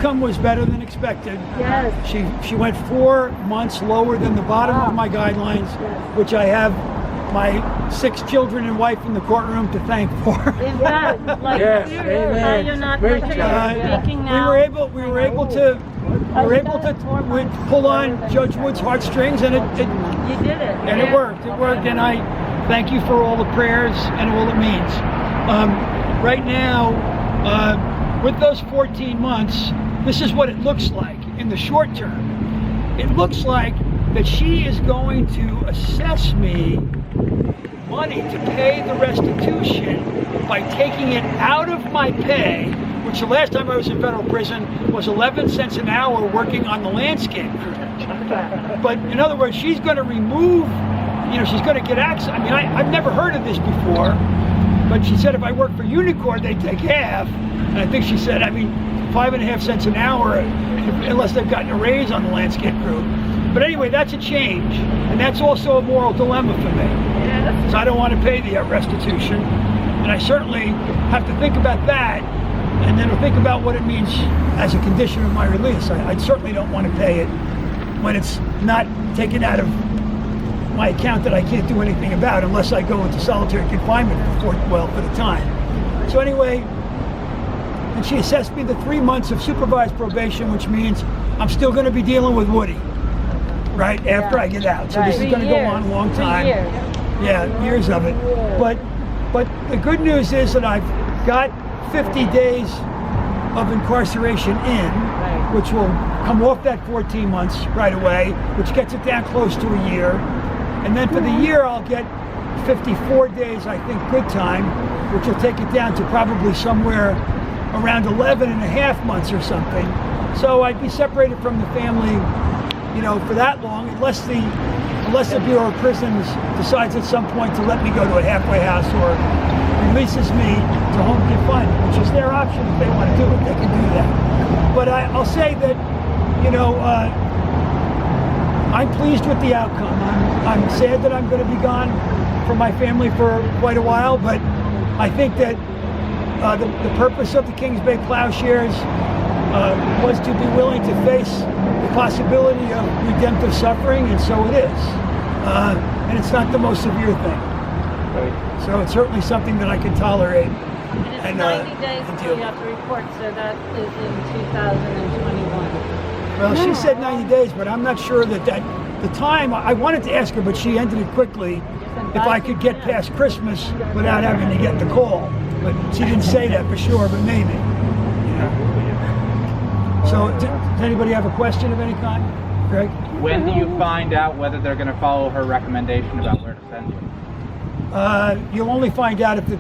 Income was better than expected. Yes. She went 4 months lower than the bottom of my guidelines, which I have my 6 children and wife in the courtroom to thank for. Yes, like Yes, seriously, amen. you're not Great like job. you're speaking now. We were able to pull on Judge Wood's heartstrings, and You did it. it worked. It worked, and I thank you for all the prayers and all it means. Right now, with those 14 months, this is what it looks like in the short term. It looks like that she is going to assess me money to pay the restitution by taking it out of my pay, which the last time I was in federal prison was 11 cents an hour working on the landscape crew. But in other words, she's going to remove, she's going to get access. I mean, I've never heard of this before, but she said if I work for Unicorn, they take half. And I think she said, 5.5 cents an hour, unless they've gotten a raise on the landscape crew. But anyway, that's a change, and that's also a moral dilemma for me. So I don't want to pay the restitution, and I certainly have to think about that, and then think about what it means as a condition of my release. I certainly don't want to pay it when it's not taken out of my account that I can't do anything about unless I go into solitary confinement for the time. So anyway, and she assessed me the 3 months of supervised probation, which means I'm still going to be dealing with Woody right after I get out. So this is going to go on a long time. 3 years. Yeah, years of it. But the good news is that I've got 50 days of incarceration in, which will come off that 14 months right away, which gets it down close to a year. And then for the year, I'll get 54 days, I think, good time, which will take it down to probably somewhere around 11 and a half months or something. So I'd be separated from the family, for that long, unless the Bureau of Prisons decides at some point to let me go to a halfway house or releases me to home confinement, which is their option. If they want to do it, they can do that. But I'll say that, I'm pleased with the outcome. I'm sad that I'm going to be gone from my family for quite a while, but I think that the purpose of the Kings Bay Plowshares was to be willing to face the possibility of redemptive suffering, and so it is. And it's not the most severe thing. Right. So it's certainly something that I can tolerate. And it's 90 days until you have to report, so that is in 2021. Well, she said 90 days, but I'm not sure that the time, I wanted to ask her, but she ended it quickly, if I could get past Christmas without having to get the call. But she didn't say that for sure, but maybe. So, does anybody have a question of any kind? Greg? When do you find out whether they're going to follow her recommendation about where to send you? You'll only find out if the